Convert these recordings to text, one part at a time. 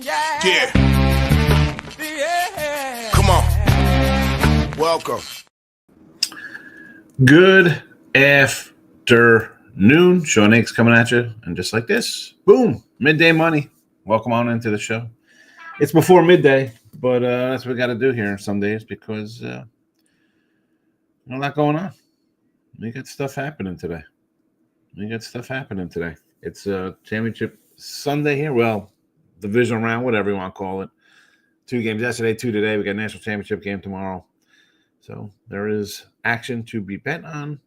Yeah. Come on. Welcome. Good afternoon. Sean Higgs coming at you. And just like this, boom, midday money. Welcome on into the show. It's before midday, but that's what we got to do here some days because a lot going on. We got stuff happening today. It's championship Sunday here. Well, Divisional Round, whatever you want to call it. 2 games yesterday, 2 today. We got a national championship game tomorrow. So there is action to be bet on.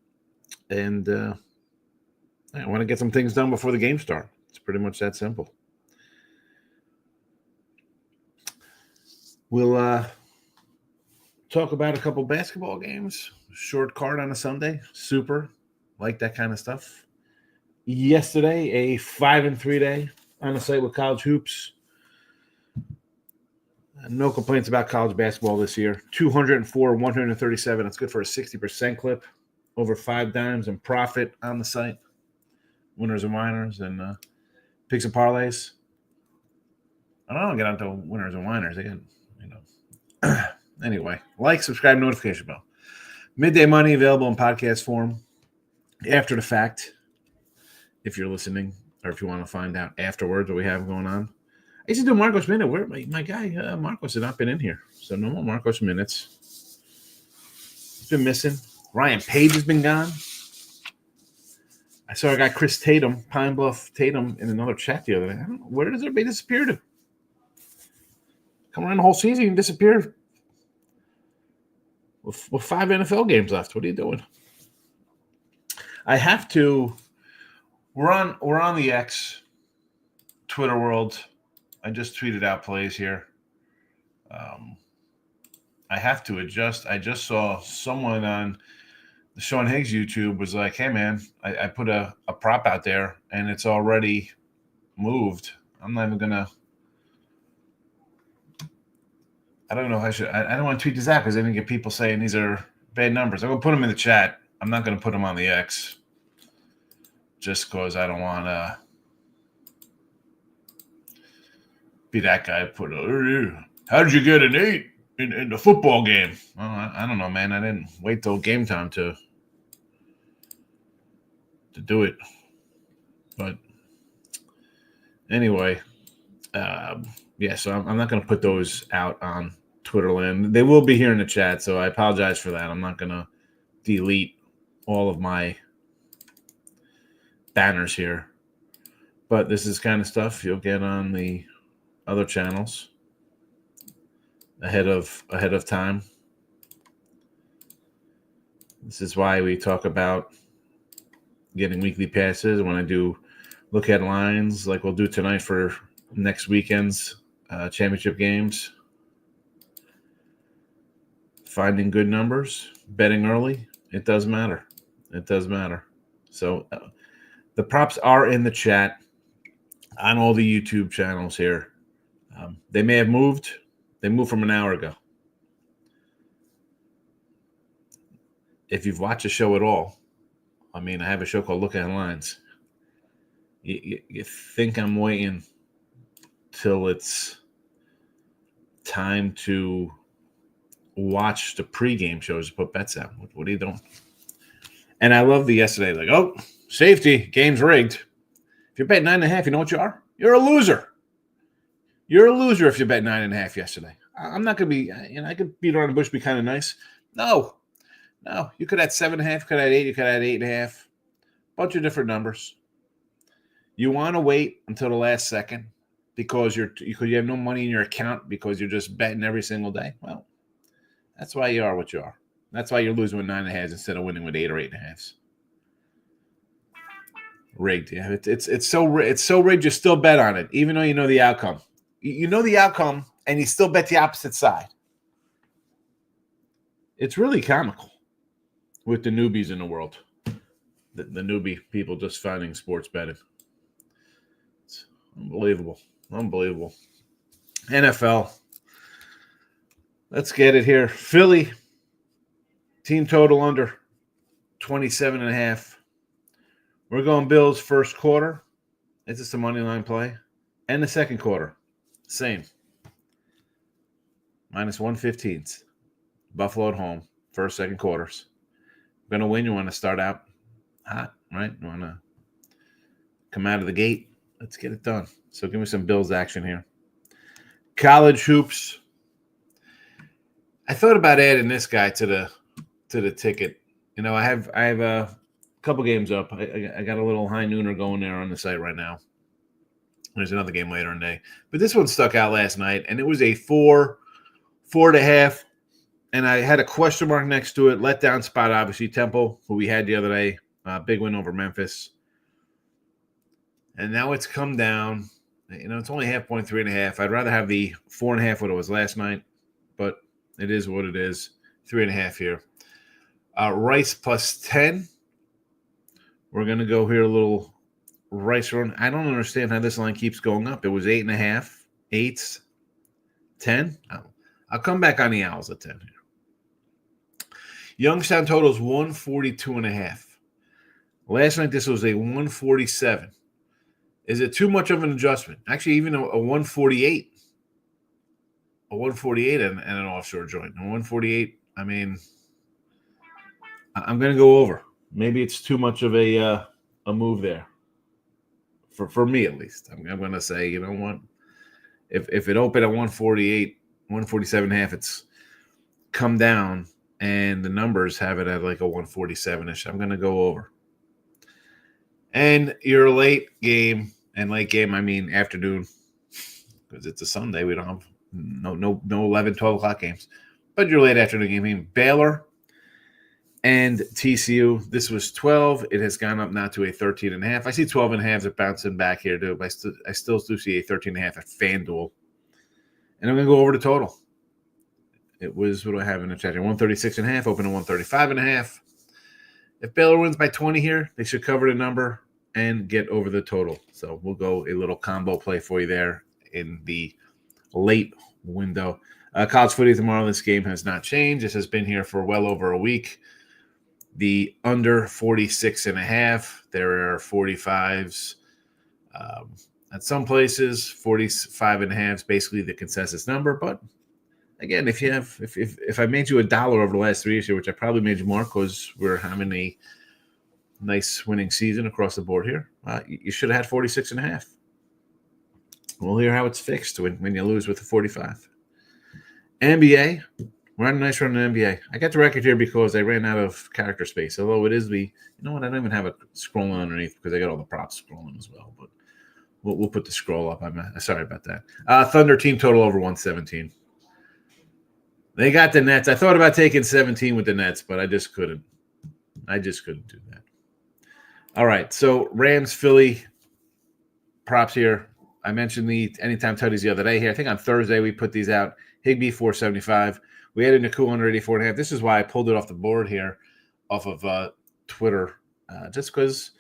And I want to get some things done before the game start. It's pretty much that simple. We'll talk about a couple basketball games. Short card on a Sunday. Super. Like that kind of stuff. Yesterday, a 5-3 day on the site with college hoops. No complaints about college basketball this year. 204, 137. That's good for a 60% clip. Over 5 dimes in profit on the site. Winners and whiners and picks and parlays. I don't get onto winners and whiners again. Anyway, like, subscribe, notification bell. Midday money available in podcast form after the fact. If you're listening or if you want to find out afterwards what we have going on. I used to do Marcos Minute. Where my guy Marcos had not been in here. So no more Marcos Minutes. He's been missing. Ryan Page has been gone. I saw a guy, Chris Tatum, Pine Bluff Tatum, in another chat the other day. I don't know, where does everybody disappear to? Come around the whole season and disappear with 5 NFL games left. What are you doing? I have to. We're on the X Twitter world. I just tweeted out plays here. I have to adjust. I just saw someone on the Sean Higgs YouTube was like, hey, man, I put a prop out there, and it's already moved. I'm not even going to – I don't know if I should – I don't want to tweet this out because I didn't get people saying these are bad numbers. I'm going to put them in the chat. I'm not going to put them on the X just because I don't want to be that guy. How did you get an 8 in the football game? Well, I don't know, man. I didn't wait till game time to do it. But anyway, so I'm not going to put those out on Twitter land. They will be here in the chat, so I apologize for that. I'm not going to delete all of my banners here. But this is kind of stuff you'll get on the other channels ahead of time. This is why we talk about getting weekly passes. When I do look at lines, like we'll do tonight for next weekend's championship games, finding good numbers, betting early, it does matter. So the props are in the chat on all the YouTube channels here. They may have moved. They moved from an hour ago. If you've watched the show at all, I have a show called Look at Lines. You think I'm waiting till it's time to watch the pregame shows to put bets out. What are you doing? And I love the yesterday, like, oh, safety, game's rigged. If you bet 9.5, you know what you are? You're a loser. You're a loser if you bet 9.5 yesterday. I'm not going to be, I could beat around the bush, be kind of nice. No. You could have 7.5, could have 8, you could have 8.5. Bunch of different numbers. You want to wait until the last second because you have no money in your account because you're just betting every single day. Well, that's why you are what you are. That's why you're losing with 9.5 instead of winning with 8 or 8.5. Rigged. Yeah, it's so rigged. You still bet on it, even though you know the outcome. You know the outcome, and you still bet the opposite side. It's really comical with the newbies in the world. The newbie people just finding sports betting. It's unbelievable. NFL. Let's get it here. Philly, team total under 27.5. We're going Bills first quarter. It's just a money line play. And the second quarter. Same. Minus 115. Buffalo at home. First, second quarters. Going to win. You want to start out hot, right? You want to come out of the gate. Let's get it done. So give me some Bills action here. College hoops. I thought about adding this guy to the ticket. You know, I have a couple games up. I got a little high nooner going there on the site right now. There's another game later in the day. But this one stuck out last night, and it was a 4.5. And I had a question mark next to it. Letdown spot, obviously. Temple, who we had the other day. Big win over Memphis. And now it's come down. You know, it's only 3.5. I'd rather have the 4.5 what it was last night. But it is what it is. 3.5 here. Rice plus 10. We're going to go here a little Rice run. I don't understand how this line keeps going up. It was 8.5, 8, 10. I'll come back on the Owls at 10 here. Youngstown total is 142.5. Last night this was a 147. Is it too much of an adjustment? Actually, even a 148. A 148 and an offshore joint. A 148, I mean, I'm going to go over. Maybe it's too much of a move there. For me, at least. I'm going to say, you know what? If it opened at 148, 147.5, it's come down, and the numbers have it at like a 147-ish. I'm going to go over. And your late game, and late game, I mean afternoon, because it's a Sunday. We don't have no 11, 12 o'clock games. But your late afternoon game, I mean Baylor and TCU. This was 12. It has gone up now to a 13.5. I see 12.5s are bouncing back here, too. But I still do see a 13.5 at FanDuel. And I'm going to go over the total. It was, what do I have in the chat here? 136.5, open to 135.5. If Baylor wins by 20 here, they should cover the number and get over the total. So we'll go a little combo play for you there in the late window. College footy tomorrow. This game has not changed. This has been here for well over a week. The under 46.5. There are 45s. At some places, 45.5 is basically the consensus number. But again, if I made you $1 over the last 3 years here, which I probably made you more because we're having a nice winning season across the board here, you should have had 46.5. We'll hear how it's fixed when you lose with the 45. NBA, we're on a nice run in the NBA. I got the record here because I ran out of character space. Although it is you know what? I don't even have it scrolling underneath because I got all the props scrolling as well. But we'll put the scroll up. I'm sorry about that. Thunder team total over 117. They got the Nets. I thought about taking 17 with the Nets, but I just couldn't. Do that. All right, so Rams, Philly, props here. I mentioned the anytime tutties the other day here. I think on Thursday we put these out. Higbee, 475. We had a Nakul under 84.5. This is why I pulled it off the board here off of Twitter, just because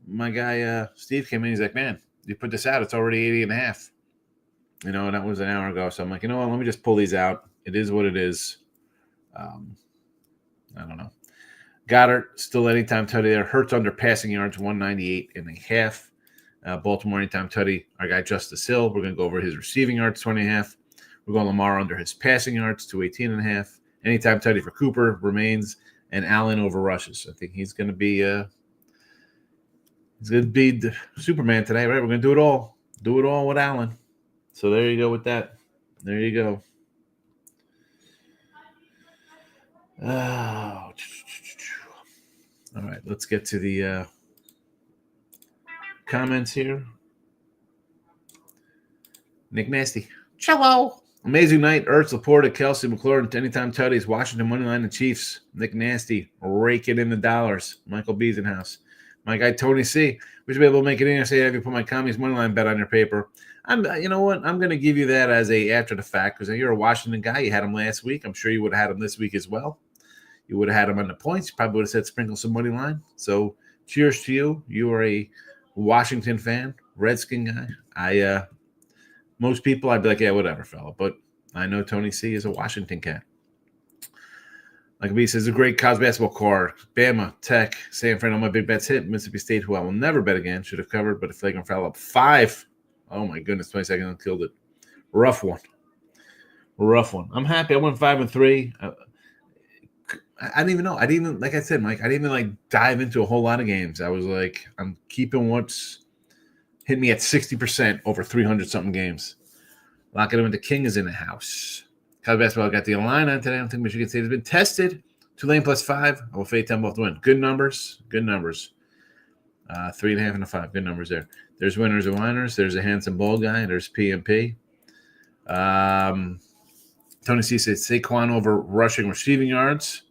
my guy Steve came in. He's like, man, you put this out. It's already 80.5. You know, and that was an hour ago. So I'm like, you know what? Let me just pull these out. It is what it is. I don't know. Goddard, still anytime tutty there. Hurts under passing yards, 198.5. Baltimore anytime tutty. Our guy Justice Hill, we're going to go over his receiving yards, 20.5. We're going Lamar under his passing yards, 218.5. Anytime tutty for Cooper remains, and Allen over rushes. I think he's going to be the Superman today, right? We're going to do it all. Do it all with Allen. So there you go with that. There you go. Oh. All right, let's get to the comments here. Nick Nasty. Cello. Amazing night. Ertz, Laporta, Kelsey, McLaurin, anytime tutties, Washington moneyline, and Chiefs. Nick Nasty, raking in the dollars. Michael Biesenhouse. My guy Tony C. We should be able to make it in and say, have you put my commies moneyline bet on your paper? You know what? I'm going to give you that as a after the fact because you're a Washington guy. You had him last week. I'm sure you would have had him this week as well. You would have had him on the points. You probably would have said sprinkle some money line. So cheers to you. You are a Washington fan, Redskin guy. Most people, I'd be like, yeah, whatever, fella. But I know Tony C is a Washington cat. Like B says, a great college basketball card. Bama, Tech, San Fran, all my big bets hit. Mississippi State, who I will never bet again, should have covered, but a flagrant foul up 5. Oh, my goodness, 20 seconds and killed it. Rough one. I'm happy. I went 5-3. I didn't even know. I didn't even, like I said, Mike, I didn't even dive into a whole lot of games. I was like, I'm keeping what's hit me at 60% over 300 something games. Locking them into King is in the house. College basketball got the Illini today. I don't think Michigan State has been tested. Tulane +5. I will fade 10 both to win. Good numbers. 3.5 and a 5. Good numbers there. There's winners and whiners. There's a handsome bald guy. There's P&P. Tony C says Saquon over rushing receiving yards.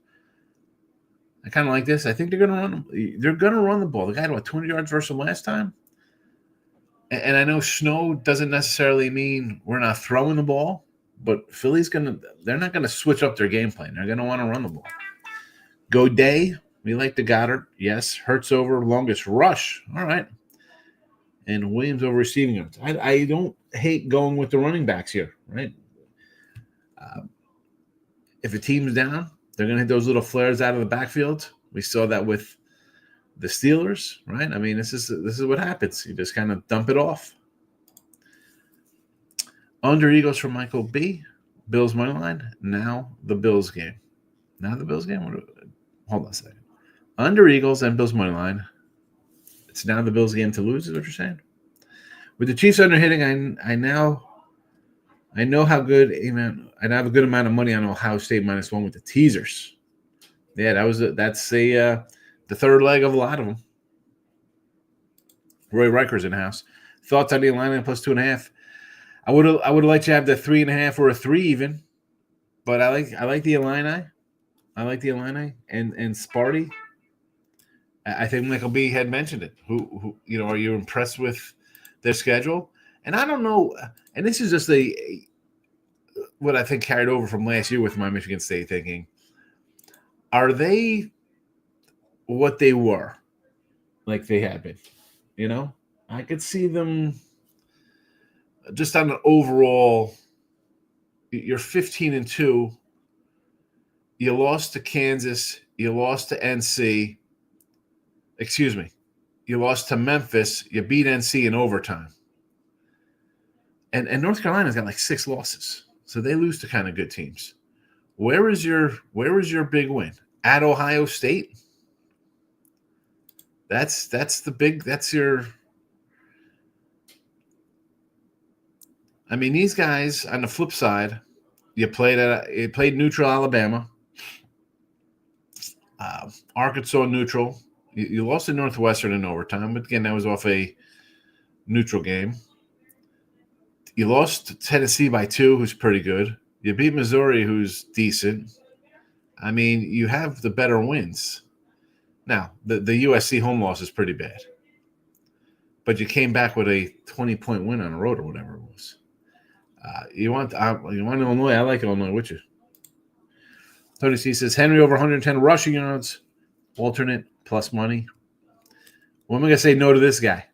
I kind of like this. I think they're going to run. They're going to run the ball. The guy had 200 yards versus last time. And I know snow doesn't necessarily mean we're not throwing the ball, but Philly's they're not going to switch up their game plan. They're going to want to run the ball. Go day. We like the Goddard. Yes. Hurts over longest rush. All right. And Williams over receiving yards. I don't hate going with the running backs here, right? If a team's down, they're going to hit those little flares out of the backfield. We saw that with the Steelers, right? I mean, this is what happens. You just kind of dump it off. Under Eagles from Michael B. Bills money line. Now the Bills game. Hold on a second. Under Eagles and Bills money line. It's now the Bills game to lose, is what you're saying? With the Chiefs under hitting, I know how good. Amen. I have a good amount of money on Ohio State -1 with the teasers. Yeah, that's the third leg of a lot of them. Roy Riker's in the house. Thoughts on the Illini +2.5? I would let you have the 3.5 or a 3 even, but I like the Illini. I like the Illini and Sparty. I think Michael B had mentioned it. Who are you impressed with their schedule? And I don't know. And this is just what I think carried over from last year with my Michigan State thinking. Are they what they were, like they had been? I could see them just on an overall. You're 15-2. You lost to Kansas. You lost to NC. Excuse me. You lost to Memphis. You beat NC in overtime. And North Carolina's got 6 losses. So they lose to kind of good teams. Where is your big win? At Ohio State? That's your. I mean, these guys on the flip side, you played neutral Alabama, Arkansas neutral. You lost to Northwestern in overtime, but again, that was off a neutral game. You lost to Tennessee by 2, who's pretty good. You beat Missouri, who's decent. I mean, you have the better wins. Now, the USC home loss is pretty bad. But you came back with a 20-point win on the road or whatever it was. You want Illinois? I like Illinois with you. Tony C says, Henry over 110 rushing yards. Alternate plus money. Well, I'm going to say no to this guy.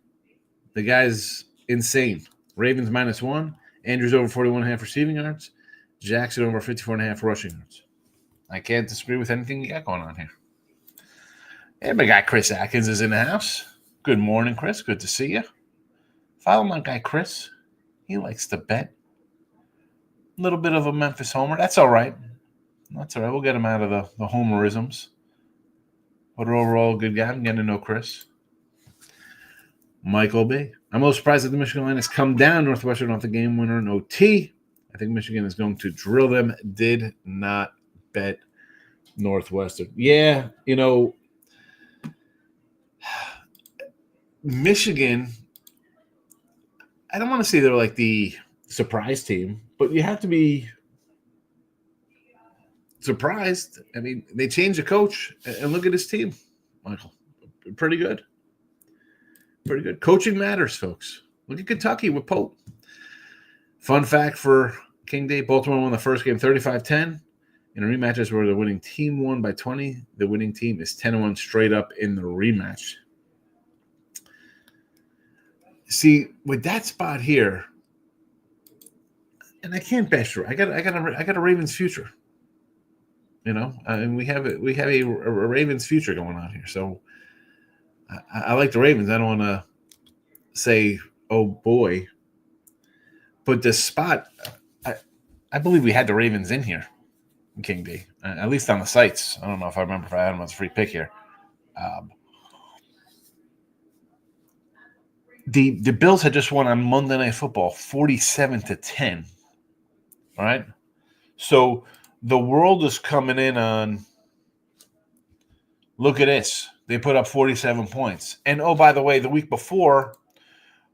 The guy's insane. Ravens -1. Andrews over 41.5 receiving yards. Jackson over 54.5 rushing yards. I can't disagree with anything you got going on here. And my guy Chris Atkins is in the house. Good morning, Chris. Good to see you. Follow my guy Chris. He likes to bet. A little bit of a Memphis homer. That's all right. We'll get him out of the homerisms. But overall, good guy. I'm getting to know Chris. Michael B. I'm a little surprised that the Michigan line has come down. Northwestern off the game winner in OT. I think Michigan is going to drill them. Did not bet Northwestern. Yeah, Michigan, I don't want to say they're like the surprise team, but you have to be surprised. I mean, they changed the coach, and look at this team, Michael. Pretty good. Pretty good. Coaching matters, folks. Look at Kentucky with Pope. Fun fact for King Day, Baltimore won the first game 35-10. In a rematch where the winning team won by 20, the winning team is 10-1 straight up in the rematch. See, with that spot here, and I can't bet sure. I got a Ravens future. And we have a Ravens future going on here. So I like the Ravens. I don't want to say, oh boy, But this spot, I believe we had the Ravens in here, King D, at least on the sites. I don't know if I remember if I had them as a free pick here. The Bills had just won on Monday Night Football 47-10. All right. So the world is coming in on, look at this. They put up 47 points. And oh, by the way, the week before,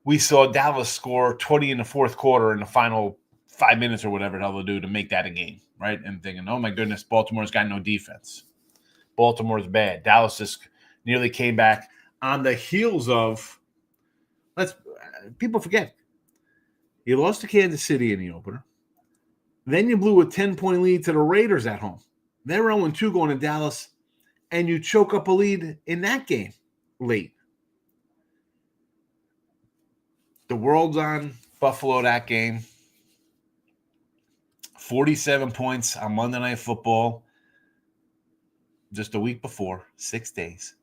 we saw Dallas score 20 in the fourth quarter in the final 5 minutes or whatever the hell they'll do to make that a game, right? And thinking, oh my goodness, Baltimore's got no defense. Baltimore's bad. Dallas just nearly came back on the heels of, people forget, you lost to Kansas City in the opener. Then you blew a 10-point lead to the Raiders at home. They're 0-2 going to Dallas, and you choke up a lead in that game late. The world's on Buffalo that game. 47 points on Monday Night Football just a week before, 6 days.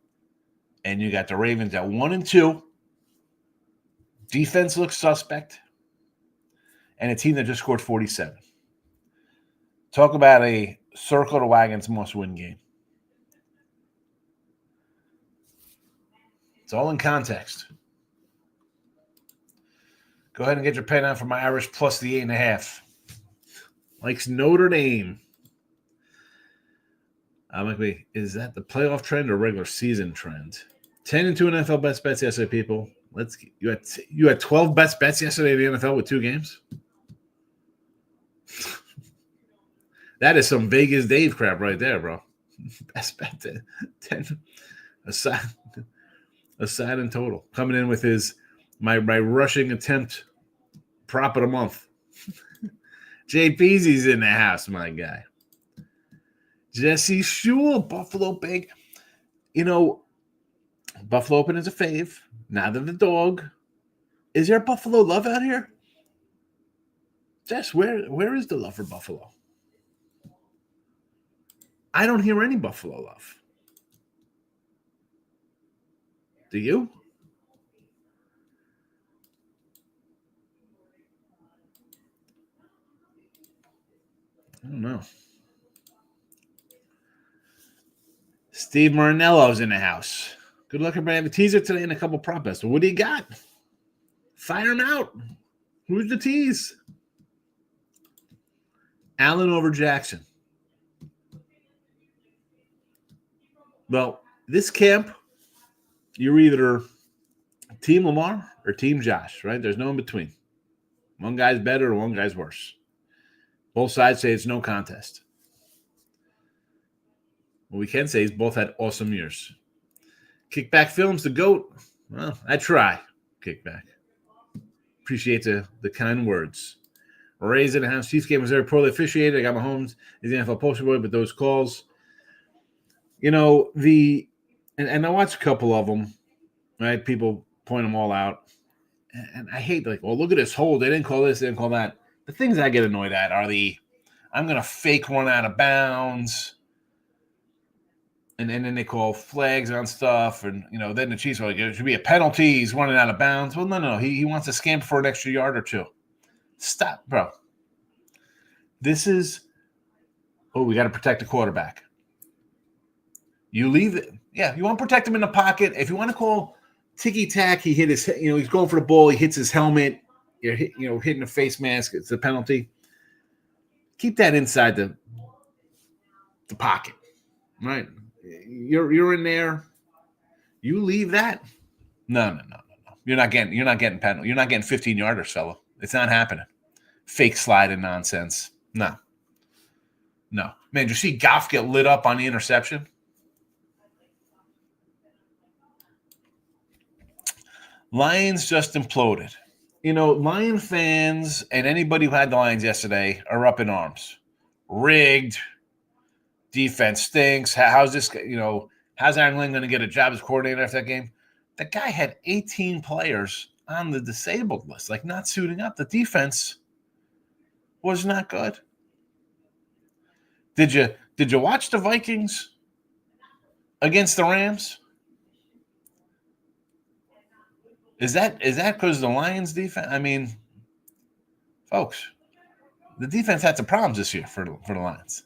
And you got the Ravens at 1-2. Defense looks suspect. And a team that just scored 47. Talk about a circle the wagons must-win game. It's all in context. Go ahead and get your pen out for my Irish plus the 8.5. Likes Notre Dame. Is that the playoff trend or regular season trend? 10-2 NFL best bets yesterday, people. You had 12 best bets yesterday in the NFL with 2 games? That is some Vegas Dave crap right there, bro. Best bet 10 aside in total. Coming in with his my rushing attempt prop of the month. JPZ's in the house, my guy. Jesse Shule, Buffalo Bank. Buffalo Open is a fave. Now they're the dog. Is there Buffalo love out here? Jess, where is the love for Buffalo? I don't hear any Buffalo love. Do you? I don't know. Steve Marinello's in the house. Good luck, everybody. I have a teaser today and a couple prop bets. What do you got? Fire him out. Who's the tease? Allen over Jackson. Well, this camp, you're either Team Lamar or Team Josh, right? There's no in between. One guy's better or one guy's worse. Both sides say it's no contest. What we can say is both had awesome years. Kickback Films, the GOAT. Well, I try. Kickback. Appreciate the kind words. Rays in the house. Chiefs game was very poorly officiated. I got Mahomes. He's the NFL poster boy, but those calls, and I watched a couple of them, right? People point them all out. And I hate, look at this hold. They didn't call this, they didn't call that. The things I get annoyed at are I'm going to fake run out of bounds. And then they call flags on stuff. And, then the Chiefs are like, it should be a penalty. He's running out of bounds. Well, no. He wants to scamper for an extra yard or two. Stop, bro. This is, we got to protect the quarterback. You leave it. Yeah, you want to protect him in the pocket. If you want to call ticky-tack, he hit his, he's going for the ball. He hits his helmet. You're hitting the face mask. It's a penalty. Keep that inside the pocket, right? You're in there. You leave that. No. You're not getting penalty. You're not getting 15-yarders, fella. It's not happening. Fake sliding nonsense. No. Man, did you see Goff get lit up on the interception? Lions just imploded. Lion fans and anybody who had the Lions yesterday are up in arms. Rigged. Defense stinks. How's this? How's Aaron Glenn going to get a job as coordinator after that game? The guy had 18 players on the disabled list, not suiting up. The defense was not good. Did you watch the Vikings against the Rams? Is that because the Lions defense? I mean, Folks, the defense had some problems this year for the Lions.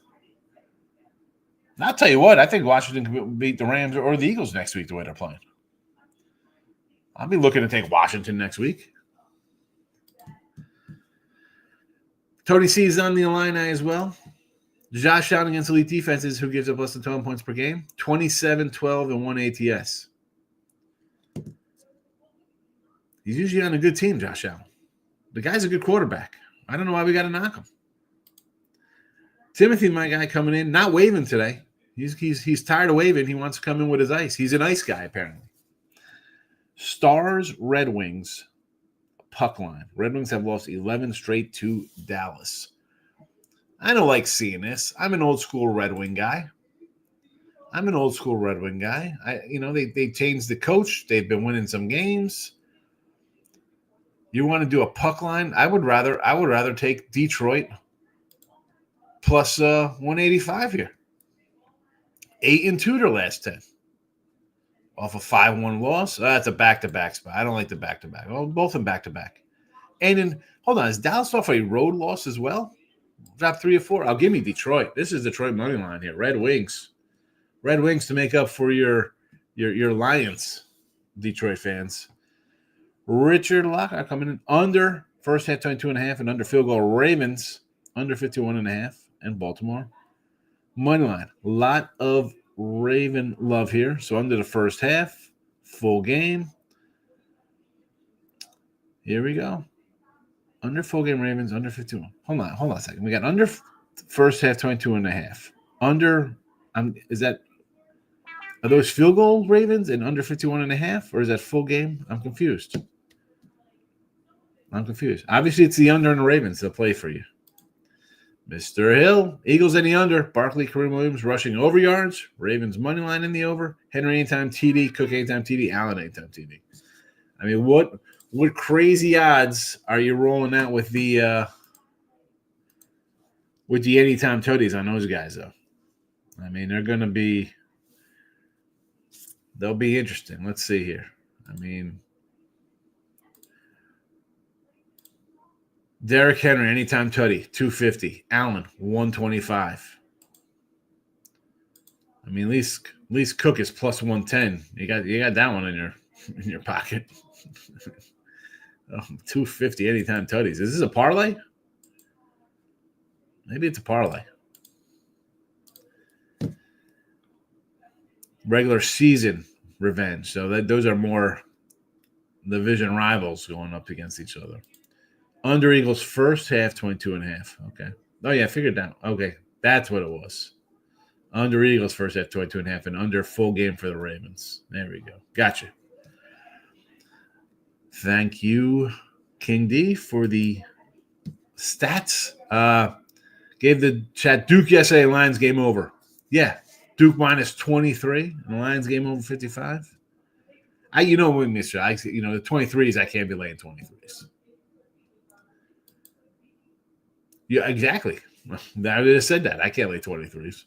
And I'll tell you what, I think Washington can beat the Rams or the Eagles next week the way they're playing. I'll be looking to take Washington next week. Tony C is on the Illini as well. Josh Allen against elite defenses, who gives up less than 12 points per game. 27, 12, and 1 ATS. He's usually on a good team, Josh Allen. The guy's a good quarterback. I don't know why we got to knock him. Timothy, my guy, coming in, not waving today. He's tired of waving. He wants to come in with his ice. He's an ice guy, apparently. Stars, Red Wings, puck line. Red Wings have lost 11 straight to Dallas. I don't like seeing this. I'm an old school Red Wing guy. They changed the coach. They've been winning some games. You want to do a puck line? I would rather take Detroit plus 185 here. 8-2 their last 10. Off a 5-1 loss. That's a back-to-back spot. I don't like the back-to-back. Well, both in back-to-back. And then, hold on, is Dallas off a road loss as well? Drop 3 or 4. I'll give me Detroit. This is Detroit money line here. Red Wings. Red Wings to make up for your Lions, Detroit fans. Richard Lockhart coming in under first half 22.5 and under field goal. Ravens under 51.5 and Baltimore money line. A lot of Raven love here. So under the first half, full game. Here we go. Under full game Ravens, under 51. Hold on a second. We got under first half 22.5. Under, are those field goal Ravens and under 51.5? Or is that full game? I'm confused. Obviously, it's the under and the Ravens that play for you. Mr. Hill, Eagles in the under. Barkley, Kareem Williams rushing over yards. Ravens money line in the over. Henry anytime TD. Cook anytime TD. Allen anytime TD. I mean, what crazy odds are you rolling out with the anytime toadies on those guys though? I mean, they'll be interesting. Let's see here. I mean, Derrick Henry, anytime tutty, 250. Allen, 125. I mean, at least Cook is plus 110. You got that one in your pocket. 250 anytime tutties. Is this a parlay? Maybe it's a parlay. Regular season revenge. So those are more division rivals going up against each other. Under Eagles first half 22.5. Okay. Oh yeah, I figured that. Okay, that's what it was. Under Eagles first half 22.5 and under full game for the Ravens. There we go. Gotcha. Thank you, King D, for the stats. Gave the chat Duke yesterday. Lions game over. Yeah, Duke minus 23 and the Lions game over 55. The 23s I can't be laying 23s. Yeah, exactly. I just said that. I can't lay 23s.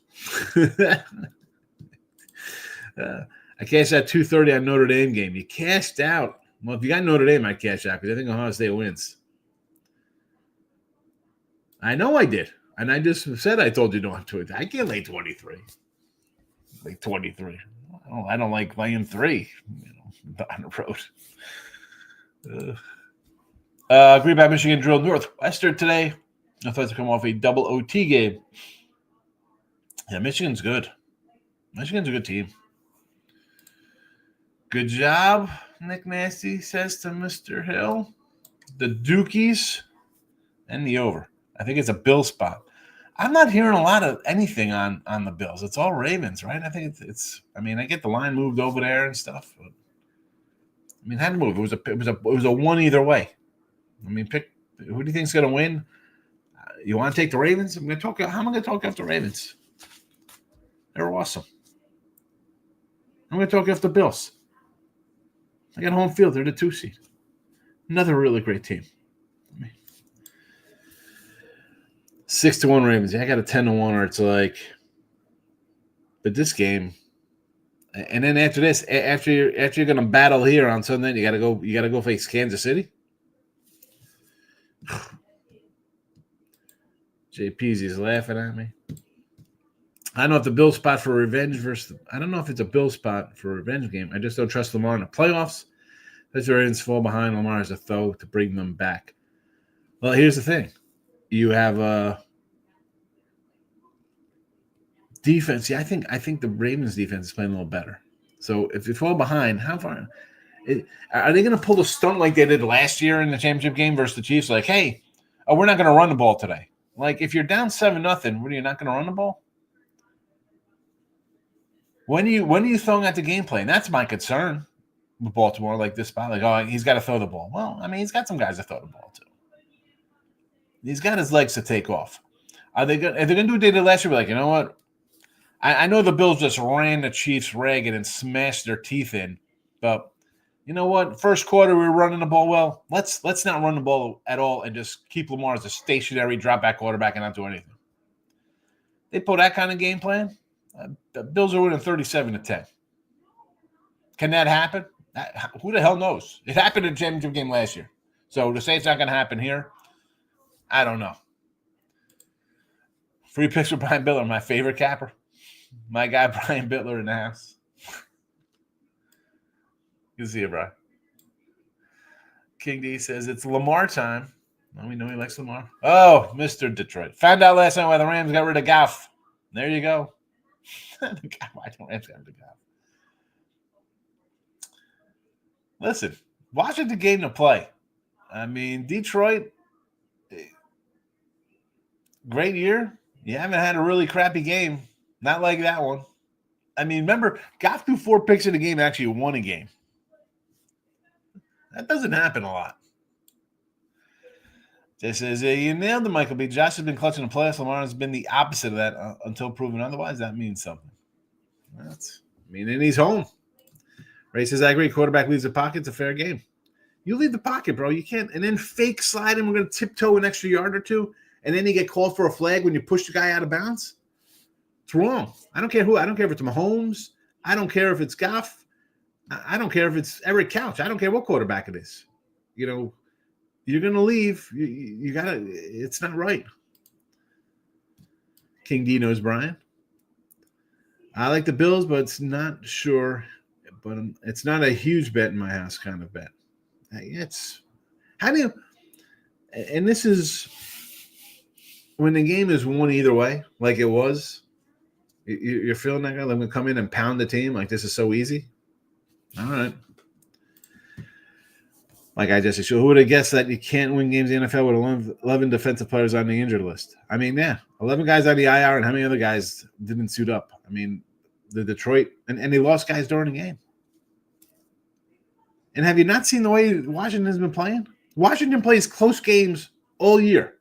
I cashed out 230 on Notre Dame game. You cashed out. Well, if you got Notre Dame, I'd cash out because I think Ohio State wins. I know I did. And I just said I told you not to. I can't lay 23. Like 23. I don't like laying 3 on the road. Green Bay, Michigan drilled Northwestern today. I thought to come off a double OT game. Yeah, Michigan's good. Michigan's a good team. Good job, Nick Nasty says to Mr. Hill. The Dukies and the over. I think it's a Bill spot. I'm not hearing a lot of anything on the Bills. It's all Ravens, right? I think it's. I mean, I get the line moved over there and stuff, but I mean, it had to move. It was a one either way. I mean, pick who do you think's going to win? You want to take the Ravens? How am I going to talk after the Ravens? They're awesome. I'm going to talk after the Bills. I got home field. They're the 2 seed. Another really great team. 6-1 Ravens. Yeah, I got a 10-1, or it's like. But this game, and then after this, after you're going to battle here on Sunday, you got to go face Kansas City. JP's laughing at me. I don't know if the Bills spot for revenge versus. I don't know if it's a Bill spot for a revenge game. I just don't trust Lamar in the playoffs. As Ravens fall behind, Lamar has a throw to bring them back. Well, here's the thing: you have a defense. Yeah, I think the Ravens defense is playing a little better. So if you fall behind, how far? Are they going to pull the stunt like they did last year in the championship game versus the Chiefs? Like, hey, we're not going to run the ball today. Like, if you're down 7-0, what are you not going to run the ball? When are you throwing out the game plan? That's my concern with Baltimore, like this spot. Like, oh, he's got to throw the ball. Well, I mean, he's got some guys to throw the ball to. He's got his legs to take off. Are they going? If they're going to do what they did last year, be like, you know what? I know the Bills just ran the Chiefs ragged and smashed their teeth in, but you know what? First quarter we were running the ball well. Let's not run the ball at all and just keep Lamar as a stationary drop back quarterback and not do anything. They pull that kind of game plan. The Bills are winning 37-10. Can that happen? Who the hell knows? It happened in the championship game last year. So to say it's not going to happen here, I don't know. Free picks for Brian Bittler, my favorite capper. My guy, Brian Bittler, in the house. Good to see you, bro. King D says it's Lamar time. Well, we know he likes Lamar. Oh, Mr. Detroit. Found out last night why the Rams got rid of Goff. There you go. Why don't Rams got rid of Goff? Listen, watching the game to play. I mean, Detroit, great year. You haven't had a really crappy game. Not like that one. I mean, remember, Goff threw 4 picks in the game and actually won a game. That doesn't happen a lot. Jay says, you nailed it, Michael B. Josh has been clutching the playoffs. Lamar has been the opposite of that until proven otherwise. That means something. And he's home. Ray says, I agree. Quarterback leaves the pocket. It's a fair game. You leave the pocket, bro. You can't. And then fake slide him. We're going to tiptoe an extra yard or two. And then you get called for a flag when you push the guy out of bounds. It's wrong. I don't care who. I don't care if it's Mahomes. I don't care if it's Goff. I don't care if it's Eric Couch. I don't care what quarterback it is. You know, you're going to leave. You got to – it's not right. King D knows Brian. I like the Bills, but it's not sure. But it's not a huge bet in my house kind of bet. It's – how do you – and this is – when the game is won either way, like it was, you're feeling that guy. I'm going to come in and pound the team like this is so easy. All right. Like I just said, who would have guessed that you can't win games in the NFL with 11 defensive players on the injured list? I mean, yeah, 11 guys on the IR, and how many other guys didn't suit up? I mean, the Detroit, and they lost guys during the game. And have you not seen the way Washington's been playing? Washington plays close games all year.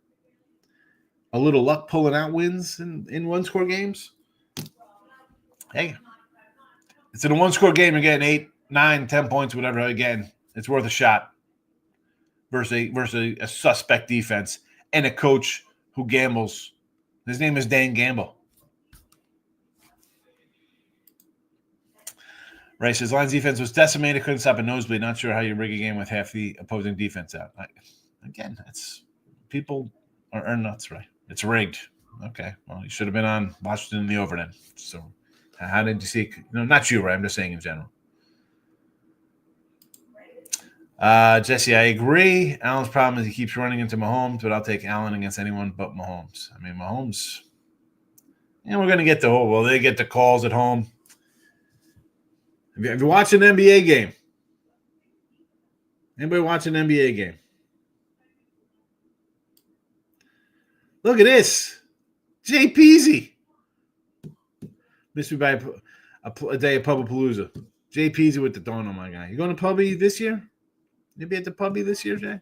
A little luck pulling out wins in one-score games. Hey, it's in a one-score game. You're getting 8, 9, 10 points, whatever. Again, it's worth a shot versus a suspect defense and a coach who gambles. His name is Dan Gamble. Ray says, Lions defense was decimated, couldn't stop a nosebleed. Not sure how you rig a game with half the opposing defense out. Again, it's people are nuts, right? It's rigged. Okay, well, you should have been on Washington in the over then. So how did you see? Not you, right? I'm just saying in general. Jesse, I agree. Allen's problem is he keeps running into Mahomes, but I'll take Allen against anyone but Mahomes. I mean, Mahomes, we're going to get they get the calls at home. If you're watching an NBA game, anybody watching an NBA game? Look at this. Jay Peasy. Missed me by a day of Pubapalooza. Jay Peasy with the dawn on my guy. You going to Pubby this year? You be at the Pubby this year, Jay?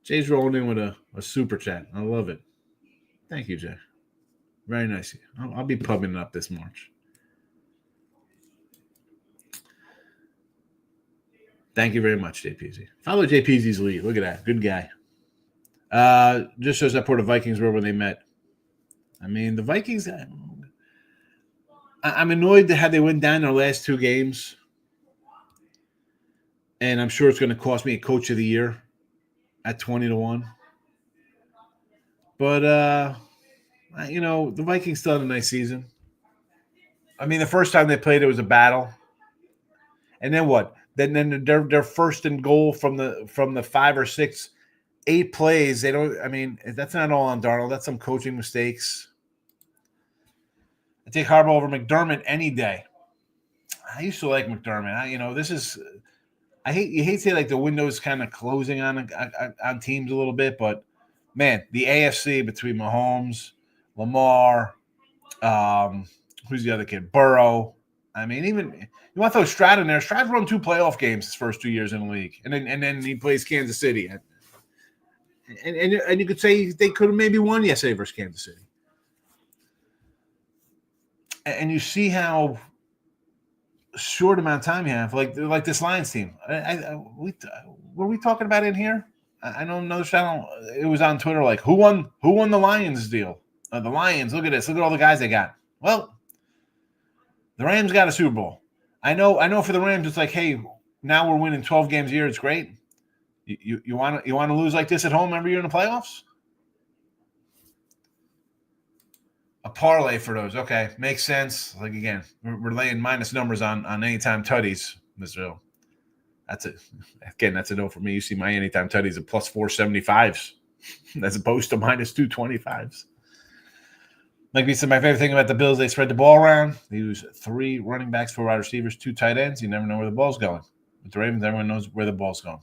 Jay's rolling in with a super chat. I love it. Thank you, Jay. Very nice. I'll be pubbing it up this March. Thank you very much, JPZ. Follow JPZ's lead. Look at that. Good guy. Just shows how poor the Vikings were when they met. I mean, the Vikings, I'm annoyed that they went down their last 2 games. And I'm sure it's going to cost me a coach of the year at 20-1. But the Vikings still had a nice season. I mean, the first time they played, it was a battle. And then what? Then they're first and goal from the 5 or 6, 8 plays. They don't. I mean, that's not all on Darnold. That's some coaching mistakes. I take Harbaugh over McDermott any day. I used to like McDermott. You hate to say like the window's kind of closing on teams a little bit, but man, the AFC between Mahomes, Lamar, who's the other kid? Burrow. I mean, even you want to throw Stroud in there. Stroud won 2 playoff games his first 2 years in the league, and then he plays Kansas City, and you could say they could have maybe won yesterday versus Kansas City. And you see how short amount of time you have, like this Lions team. Were we talking about it in here? I know another channel. It was on Twitter. Like who won the Lions deal? The Lions. Look at this. Look at all the guys they got. Well, the Rams got a Super Bowl. I know. For the Rams, it's like, hey, now we're winning 12 games a year. It's great. You want to lose like this at home every year in the playoffs? A parlay for those. Okay, makes sense. Like again, we're laying minus numbers on anytime tutties, Mr. Hill. That's it. Again, that's a no for me. You see my anytime tutties at plus 475s as opposed to minus 225s. Like we said, my favorite thing about the Bills, they spread the ball around. They use 3 running backs, 4 wide receivers, 2 tight ends. You never know where the ball's going. With the Ravens, everyone knows where the ball's going.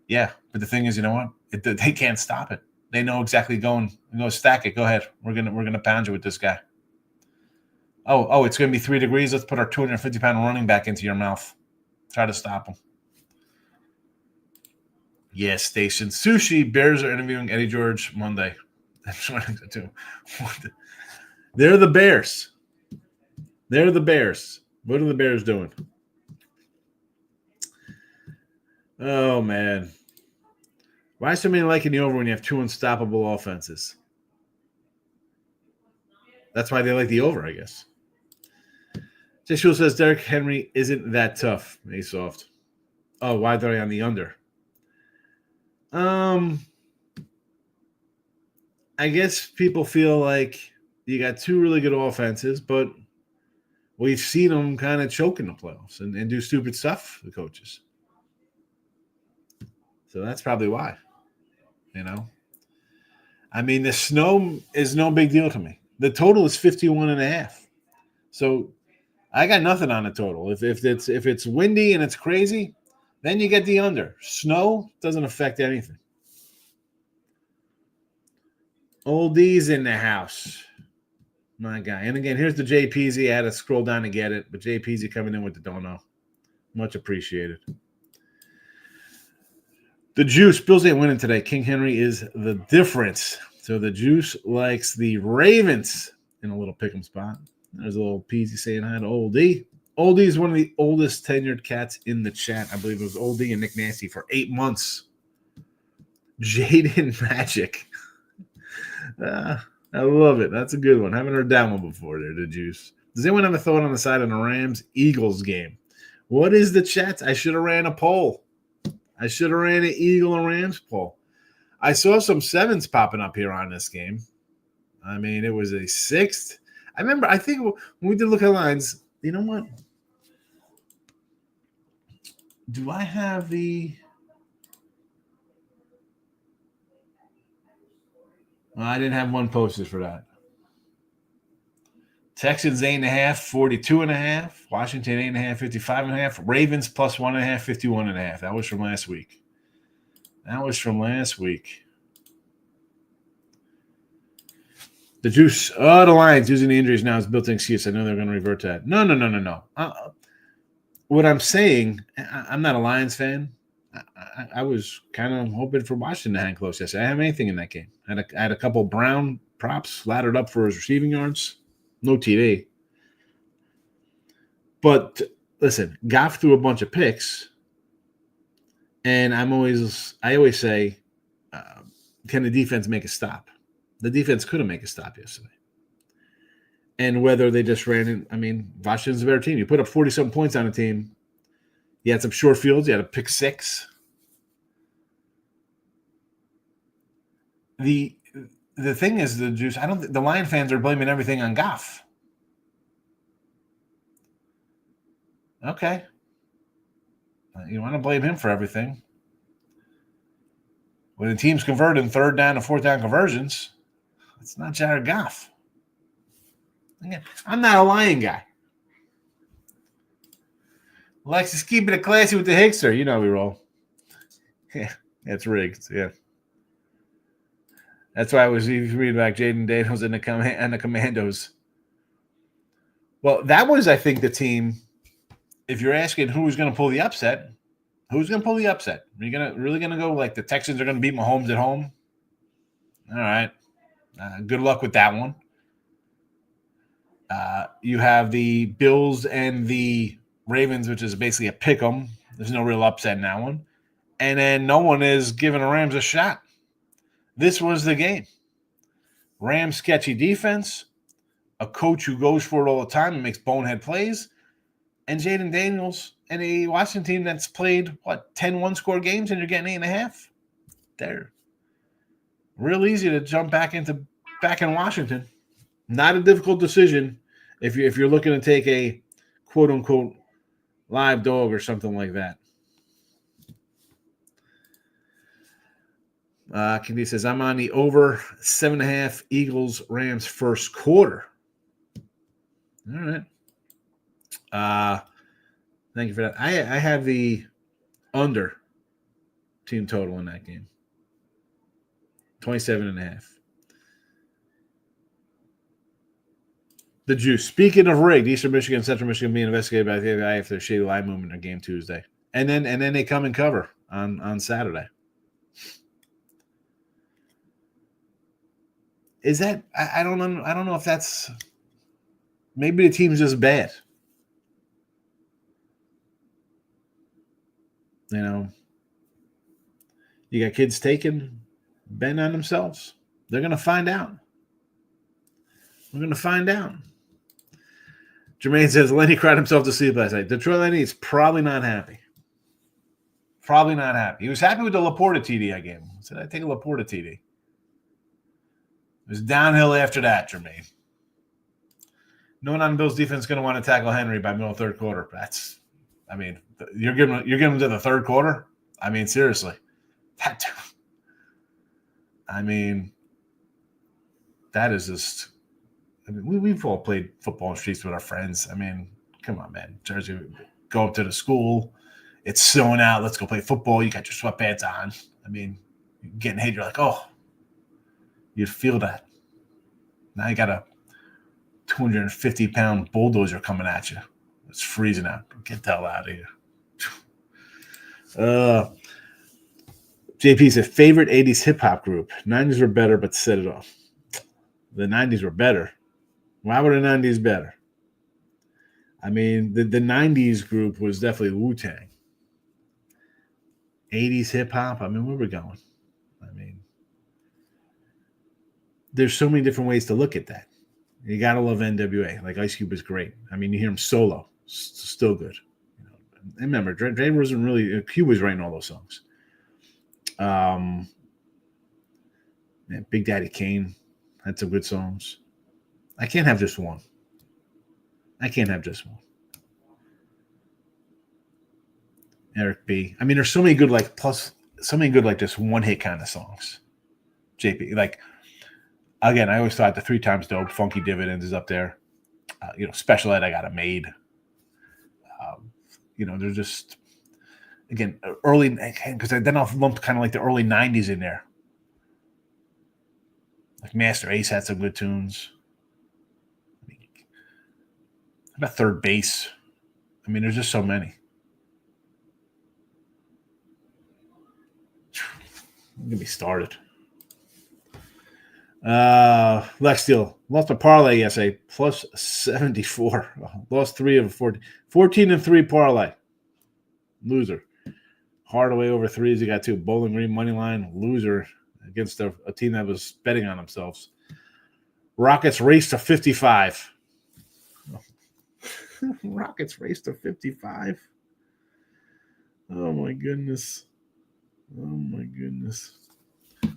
Yeah, but the thing is, you know what? They can't stop it. They know exactly going. Go stack it. Go ahead. We're gonna pound you with this guy. Oh, it's gonna be 3 degrees. Let's put our 250-pound running back into your mouth. Try to stop him. Yes, station sushi. Bears are interviewing Eddie George Monday. They're the Bears. They're the Bears. What are the Bears doing? Oh man. Why is somebody liking the over when you have 2 unstoppable offenses? That's why they like the over, I guess. Jay Shule says Derrick Henry isn't that tough. He's soft. Oh, why are they on the under? I guess people feel like you got 2 really good offenses, but we've seen them kind of choke in the playoffs and do stupid stuff, the coaches. So that's probably why. I mean, the snow is no big deal to me. The total is 51.5. So I got nothing on the total. If it's windy and it's crazy, then you get the under. Snow doesn't affect anything. Oldies in the house. My guy. And again, here's the JPZ. I had to scroll down to get it, but JPZ coming in with the dono. Much appreciated. The Juice. Bills ain't winning today. King Henry is the difference. So the Juice likes the Ravens in a little pick'em spot. There's a little Peasy saying hi to Oldie. Oldie is one of the oldest tenured cats in the chat. I believe it was Oldie and Nick Nasty for 8 months. Jaden Magic. I love it. That's a good one. Haven't heard that one before there, the Juice. Does anyone have a thought on the side of the Rams-Eagles game? What is the chat? I should have ran a poll. I should have ran an Eagle and Rams poll. I saw some 7s popping up here on this game. I mean, it was a 6th. I think when we did look at lines, you know what? Do I have the – well, I didn't have one posted for that. Texans 8.5, 42.5. Washington 8.5, 55.5. Ravens plus 1.5, 51.5. That was from last week. The Juice. Oh, the Lions using the injuries now is built-in excuse. I know they're going to revert to that. No. What I'm saying, I'm not a Lions fan. I was kind of hoping for Washington to hang close yesterday. I didn't have anything in that game. I had a couple Brown props laddered up for his receiving yards. No TD. But listen, Goff threw a bunch of picks, and I always say, can the defense make a stop? The defense couldn't make a stop yesterday. And whether they just ran in, I mean, Washington's a better team. You put up 40-something points on a team. You had some short fields. You had a pick 6. the thing is, the Juice, I don't think the Lion fans are blaming everything on Goff. Okay. You want to blame him for everything. When the team's converting third down and fourth down conversions, it's not Jared Goff. I'm not a Lion guy. Alexis, keeping it classy with the Hickster. You know we roll. Yeah, it's rigged. Yeah. That's why I was reading back Jaden Daniels and the Commandos. Well, that was, I think, the team. If you're asking who was going to pull the upset, who's going to pull the upset? Are you really going to go like the Texans are going to beat Mahomes at home? All right. Good luck with that one. You have the Bills and the Ravens, which is basically a pick 'em. There's no real upset in that one. And then no one is giving the Rams a shot. This was the game. Rams sketchy defense, a coach who goes for it all the time and makes bonehead plays, and Jaden Daniels and a Washington team that's played, 10 one-score games, and you're getting 8.5? They're real easy to jump back in Washington. Not a difficult decision if you're looking to take a quote-unquote live dog or something like that. Candy says, I'm on the over 7.5 Eagles-Rams first quarter. All right. Thank you for that. I have the under team total in that game. 27.5. The Juice. Speaking of rigged, Eastern Michigan and Central Michigan being investigated by the FBI after their shady line movement in game Tuesday. And then they come and cover on Saturday. Is that I don't know. I don't know if that's maybe the team's just bad. You know, you got kids taking bend on themselves. They're gonna find out. We're gonna find out. Jermaine says Lenny cried himself to sleep last night. Detroit Lenny is probably not happy. Probably not happy. He was happy with the Laporta TD I gave him. I said, I'd take a Laporta TD. It was downhill after that, Jermaine. No one on Bill's defense is going to want to tackle Henry by middle of third quarter. You're giving him to the third quarter? I mean, seriously. That is just – we've all played football in the streets with our friends. I mean, come on, man. Jersey, go up to the school. It's snowing out. Let's go play football. You got your sweatpants on. I mean, you're getting hit. You're like, oh, you'd feel that. Now you got a 250-pound bulldozer coming at you. It's freezing out. Get the hell out of here. JP said, favorite 80s hip-hop group. 90s were better, but set it off. The 90s were better. Why were the 90s better? I mean, the 90s group was definitely Wu-Tang. 80s hip-hop, I mean, where we're going. I mean, there's so many different ways to look at that. You got to love NWA. Like, Ice Cube is great. I mean, you hear him solo. Still good. You know, and remember, Dre wasn't really – Cube was writing all those songs. Big Daddy Kane had some good songs. I can't have just one. Eric B. I mean, there's so many good just one hit kind of songs. JP, like, again, I always thought the 3 Times Dope, Funky Dividends is up there. Special Ed, I Got It Made. They're just, again, early, because then I'll lump kind of like the early 90s in there. Like Master Ace had some good tunes. How about Third Base? I mean, there's just so many. Get me started. Lex Steele lost a parlay yesterday, plus 74. Lost 3 of 14. 14-3 parlay. Loser. Hardaway over 3s. He got 2. Bowling Green money line. Loser against a team that was betting on themselves. Rockets race to 55. Rockets race to 55. Oh my goodness.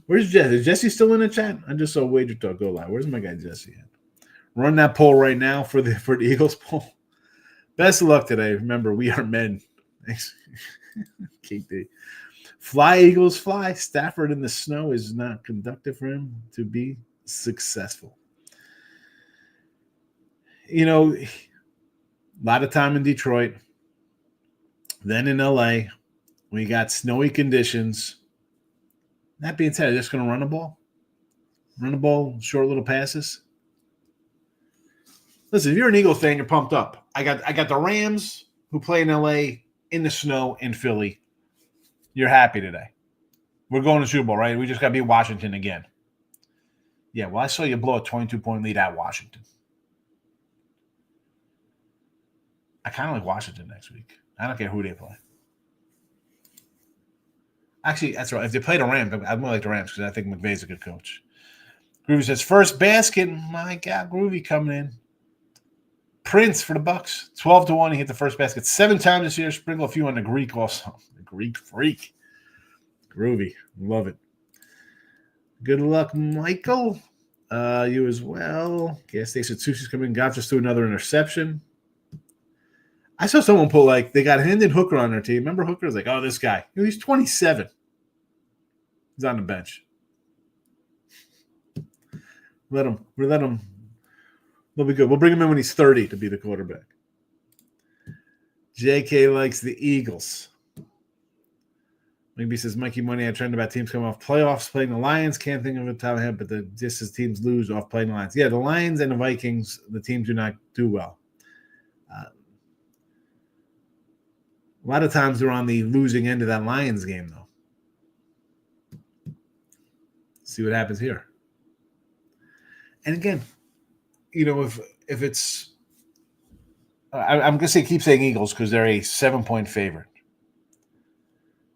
Where's Jesse? Is Jesse still in the chat? I just saw Wager Talk go live. Where's my guy Jesse at? Run that poll right now for the Eagles poll. Best of luck today. Remember, we are men. Thanks. KD. Fly, Eagles, fly. Stafford in the snow is not conductive for him to be successful. You know, a lot of time in Detroit. Then in LA, we got snowy conditions. That being said, just going to run the ball. Run the ball, short little passes. Listen, if you're an Eagle fan, you're pumped up. I got the Rams who play in LA in the snow in Philly. You're happy today. We're going to Super Bowl, right? We just got to beat Washington again. Yeah, well, I saw you blow a 22-point lead at Washington. I kind of like Washington next week. I don't care who they play. Actually, that's right. If they play the Rams, I'm more like the Rams because I think McVay's a good coach. Groovy says, first basket. My God, Groovy coming in. Prince for the Bucks. 12-1. He hit the first basket 7 times this year. Sprinkle a few on the Greek also. The Greek freak. Groovy. Love it. Good luck, Michael. You as well. Gas station Sushi's coming in. Got just threw another interception. I saw someone pull they got Hendon Hooker on their team. Remember Hooker was like, oh, this guy. He's 27. He's on the bench. Let him. He'll be good. We'll bring him in when he's 30 to be the quarterback. JK likes the Eagles. Maybe says Mikey Money. I trend about teams coming off playoffs, playing the Lions. Can't think of a top head, but just as teams lose off playing the Lions. Yeah, the Lions and the Vikings, the teams do not do well. A lot of times they're on the losing end of that Lions game, though. See what happens here. And again, if it's I'm going to keep saying Eagles because they're a 7-point favorite.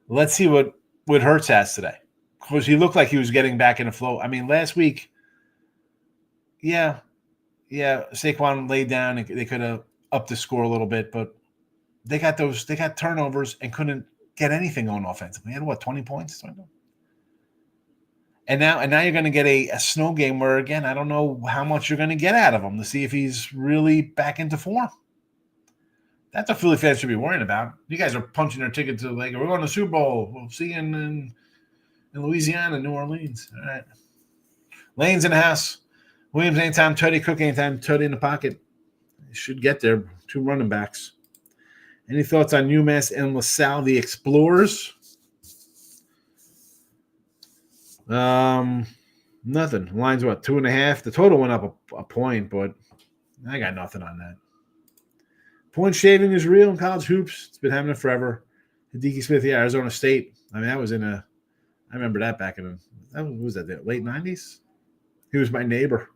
Let's see what Hurts has today. Because he looked like he was getting back in the flow. I mean, last week, yeah, Saquon laid down. They could have upped the score a little bit, but they got turnovers and couldn't get anything going offensively. They had 20 points? And now you're going to get a snow game where, again, I don't know how much you're going to get out of him to see if he's really back into form. That's what Philly fans should be worrying about. You guys are punching their ticket to we're going to the Super Bowl. We'll see you in Louisiana, New Orleans. All right. Lane's in the house. Williams anytime, Tutty, Cook anytime, Tutty in the pocket. He should get there. 2 running backs. Any thoughts on UMass and LaSalle, the Explorers? Nothing. Line's 2.5. The total went up a point, but I got nothing on that. Point shaving is real in college hoops. It's been happening forever. Hideki Smith, Arizona State. I mean, that was I remember that back in the late 90s? He was my neighbor.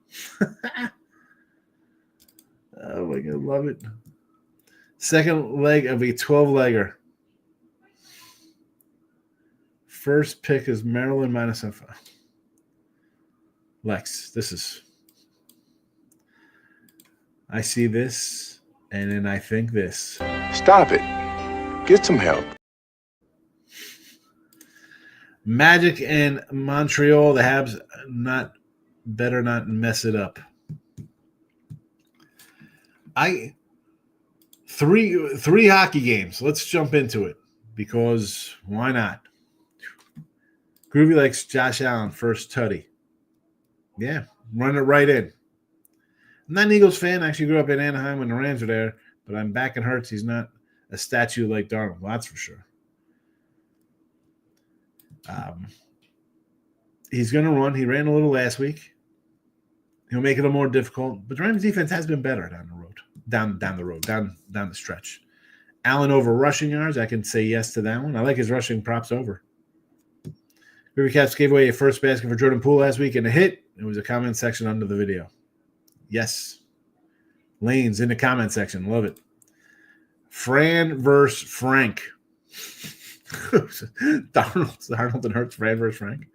Oh my God, love it. Second leg of a 12-legger. First pick is Maryland -5. Lex, I see this, and then I think this. Stop it. Get some help. Magic and Montreal, the Habs better not mess it up. Three hockey games. Let's jump into it because why not? Groovy likes Josh Allen, first tutty. Yeah, run it right in. I'm not an Eagles fan. I actually grew up in Anaheim when the Rams were there, but I'm back in Hurts. He's not a statue like Darnold. Well, that's for sure. He's going to run. He ran a little last week. He'll make it a little more difficult, but the Rams defense has been better down the stretch. Allen over rushing yards. I can say yes to that one. I like his rushing props over. River Cats gave away a first basket for Jordan Poole last week and a hit. It was a comment section under the video. Yes. Lane's in the comment section. Love it. Fran versus Frank. Darnold and Hurts, Fran versus Frank.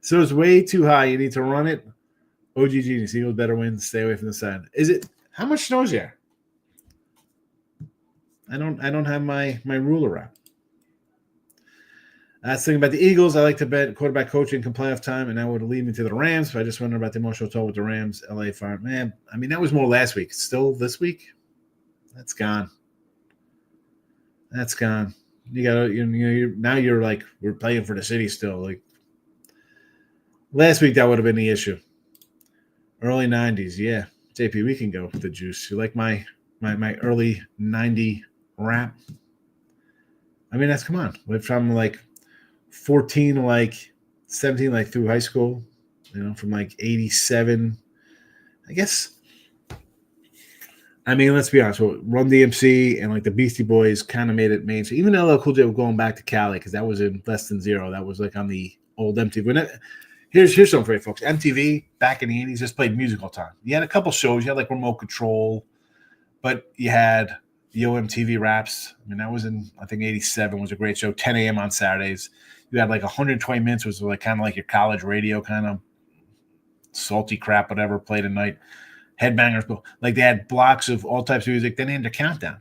So it's way too high. You need to run it. OG Genius. Eagles better win. Stay away from the side. Is it? How much snow is there? I don't have my ruler out. I was thinking about the Eagles. I like to bet quarterback coaching come playoff time, and that would lead me to the Rams. But I just wonder about the emotional toll with the Rams. LA Fire. Man, I mean, that was more last week. Still this week? That's gone. That's gone. You got to, now you're like, we're playing for the city still. Like, last week, that would have been the issue. Early 90s, yeah. JP, we can go with the juice. You like my early 90 rap? I mean, come on. From like 14 to like 17, like through high school, from like 87, I guess. I mean, let's be honest. Run DMC and like the Beastie Boys kind of made it mainstream. Even LL Cool J was going back to Cali because that was in Less Than Zero. That was like on the old MTV. Here's something for you folks. MTV back in the 80s just played music all the time. You had a couple shows. You had like Remote Control, but you had Yo MTV Raps. I mean, that was in, I think, 87 was a great show. 10 a.m. on Saturdays. You had like 120 minutes, was like kind of like your college radio kind of salty crap, whatever, played at night. Headbangers, like they had blocks of all types of music. Then they had a countdown.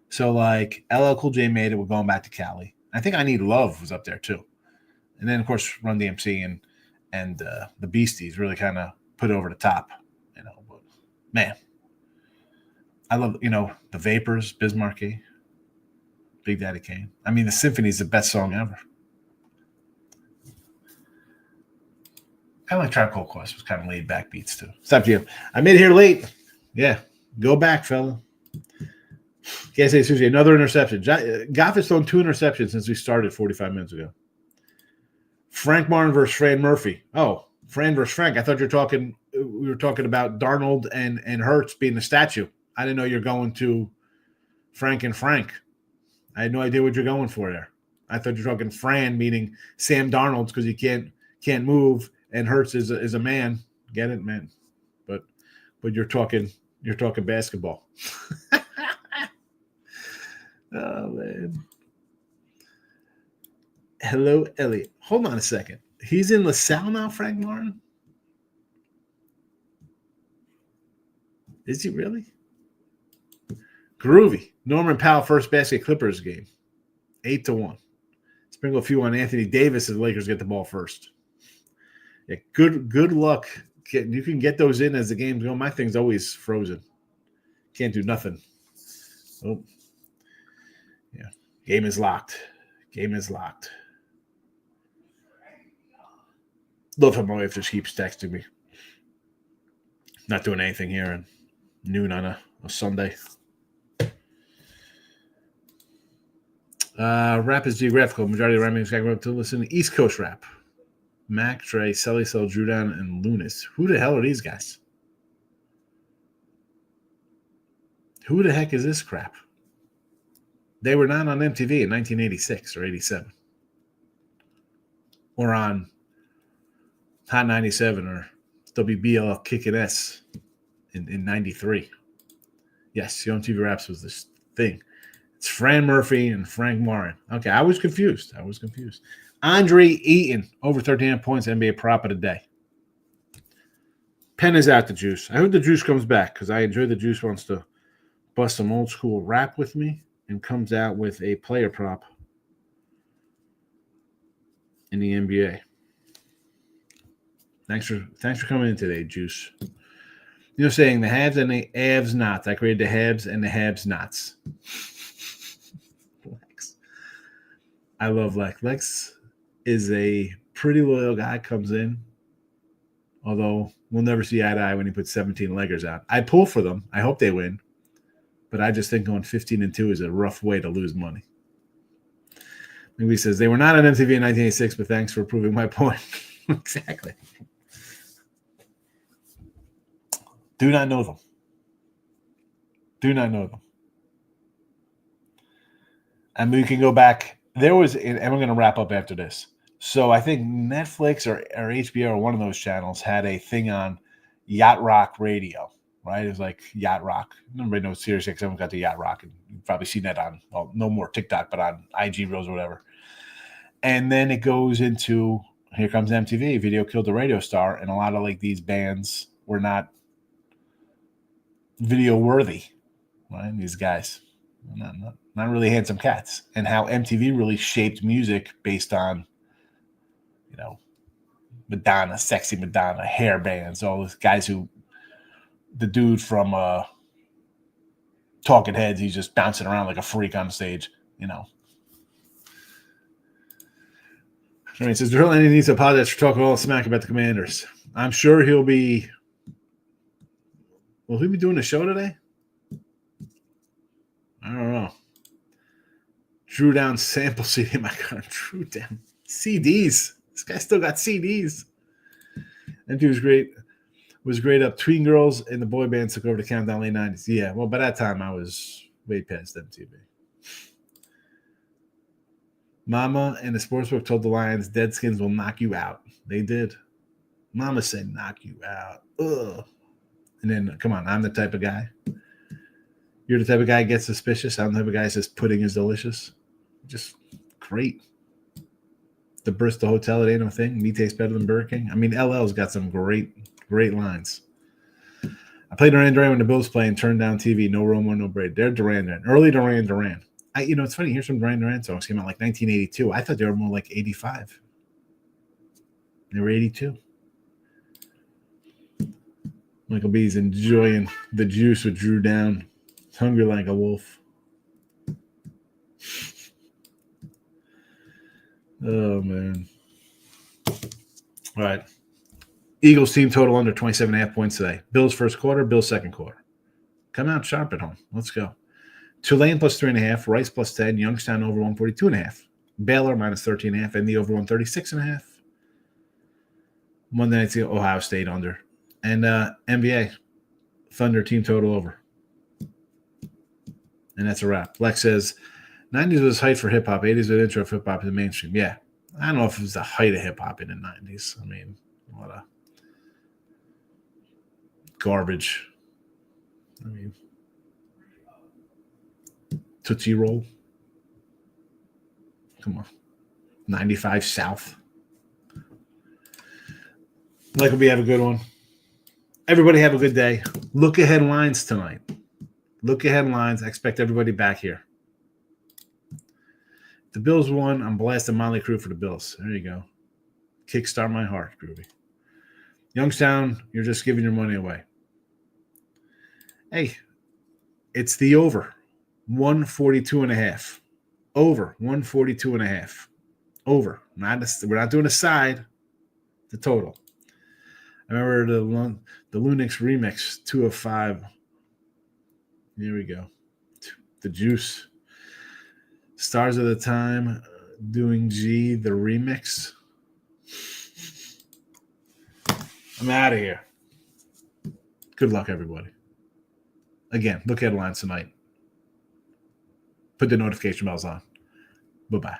So like LL Cool J made it. We're going back to Cali. I think I Need Love was up there too. And then of course Run DMC and the Beasties really kind of put it over the top. But man, I love the Vapors, Bismarcky, Big Daddy Kane. I mean, the Symphony is the best song ever. Kind of like Tribe Called Quest was kind of laid back beats too. It's up to you. I made it here late. Yeah, go back, fella. Can't say Susie. Another interception. Goff has thrown 2 interceptions since we started 45 minutes ago. Frank Martin versus Fran Murphy. Oh, Fran versus Frank. I thought we were talking about Darnold and Hurts being the statue. I didn't know you're going to Frank and Frank. I had no idea what you're going for there. I thought you're talking Fran, meaning Sam Darnold, because he can't move. And Hurts is a man. Get it, man? But you're talking basketball. Oh man. Hello, Elliot. Hold on a second. He's in LaSalle now, Frank Martin? Is he really? Groovy. Norman Powell first basket Clippers game. 8-1. Sprinkle a few on Anthony Davis as the Lakers get the ball first. Yeah, good luck. You can get those in as the game's going. My thing's always frozen. Can't do nothing. Oh, yeah. Game is locked. Love how my wife just keeps texting me. Not doing anything here at noon on a Sunday. Rap is geographical. Majority of the rapping is going to listen to East Coast rap. Mac, Trey, Selly, Cell, Drew Down, and Lunas. Who the hell are these guys? Who the heck is this crap? They were not on MTV in 1986 or 87. Or on Hot 97 or WBL Kickin' S in 93. Yes, the MTV Raps was this thing. It's Fran Murphy and Frank Martin. Okay, I was confused. Andre Eaton, over 13 points, NBA prop of the day. Pen is out the juice. I hope the juice comes back because I enjoy the juice wants to bust some old school rap with me and comes out with a player prop in the NBA. Thanks for coming in today, Juice. Saying the haves and the haves nots. I created the haves and the haves nots. Lex. I love Lex. Lex is a pretty loyal guy, comes in. Although we'll never see eye to eye when he puts 17 leggers out. I pull for them. I hope they win. But I just think going 15-2 is a rough way to lose money. Maybe he says, they were not on MTV in 1986, but thanks for proving my point. Exactly. Do not know them. And we can go back. There was, and we're going to wrap up after this. So I think Netflix or HBO or one of those channels had a thing on Yacht Rock Radio, right? It was like Yacht Rock. Nobody knows Sirius XM got the Yacht Rock. And you've probably seen that on, well, no more TikTok, but on IG Reels or whatever. And then it goes into, here comes MTV, Video Killed the Radio Star. And a lot of like these bands were not video worthy, right? These guys, not not really handsome cats, and how MTV really shaped music based on, Madonna, sexy Madonna, hair bands, all those guys the dude from Talking Heads, he's just bouncing around like a freak on stage, All right, says Drill Andy needs to apologize for talking all smack about the Commanders. I'm sure he'll be. Will he be doing a show today? I don't know. Drew down sample CD in my car. Drew down CDs. This guy still got CDs. That dude was great. Was great up. Tween Girls and the boy bands took over the countdown late 90s. Yeah, well, by that time I was way past MTV. Mama and the sportsbook told the Lions, Deadskins will knock you out. They did. Mama said, knock you out. Ugh. And then, come on, I'm the type of guy. You're the type of guy that gets suspicious. I'm the type of guy that says pudding is delicious. Just great. The Bristol Hotel, it ain't no thing. Me tastes better than Burger King. I mean, LL's got some great lines. I played Duran Duran when the Bills play and turned down TV. No Romo, no Brady. They're Duran. Early Duran. It's funny. Here's some Duran Duran songs came out like 1982. I thought they were more like 85. They were 82. Michael B's enjoying the juice with Drew down. Hungry like a wolf. Oh, man. All right. Eagles team total under 27.5 points today. Bills first quarter, Bills second quarter. Come out sharp at home. Let's go. Tulane plus 3.5, Rice plus 10, Youngstown over 142.5, Baylor minus 13.5, and the over 136.5. Monday night's Ohio State under. And NBA, Thunder team total over. And that's a wrap. Lex says, 90s was height for hip-hop, 80s was intro of hip-hop in the mainstream. Yeah. I don't know if it was the height of hip-hop in the 90s. I mean, what a garbage. I mean, Tootsie Roll. Come on. 95 South. Michael B, have a good one. Everybody have a good day. Look ahead lines tonight. Look ahead lines. I expect everybody back here. The Bills won. I'm blasting Motley Crue for the Bills. There you go. Kickstart my heart, Groovy. Youngstown, you're just giving your money away. Hey, it's the over. 142.5. Over. 142.5. Over. We're not doing a side. The total. I remember the Lunix remix, 2 of 5. Here we go. The Juice. Stars of the Time, doing G, the remix. I'm out of here. Good luck, everybody. Again, look at headlines tonight. Put the notification bells on. Bye-bye.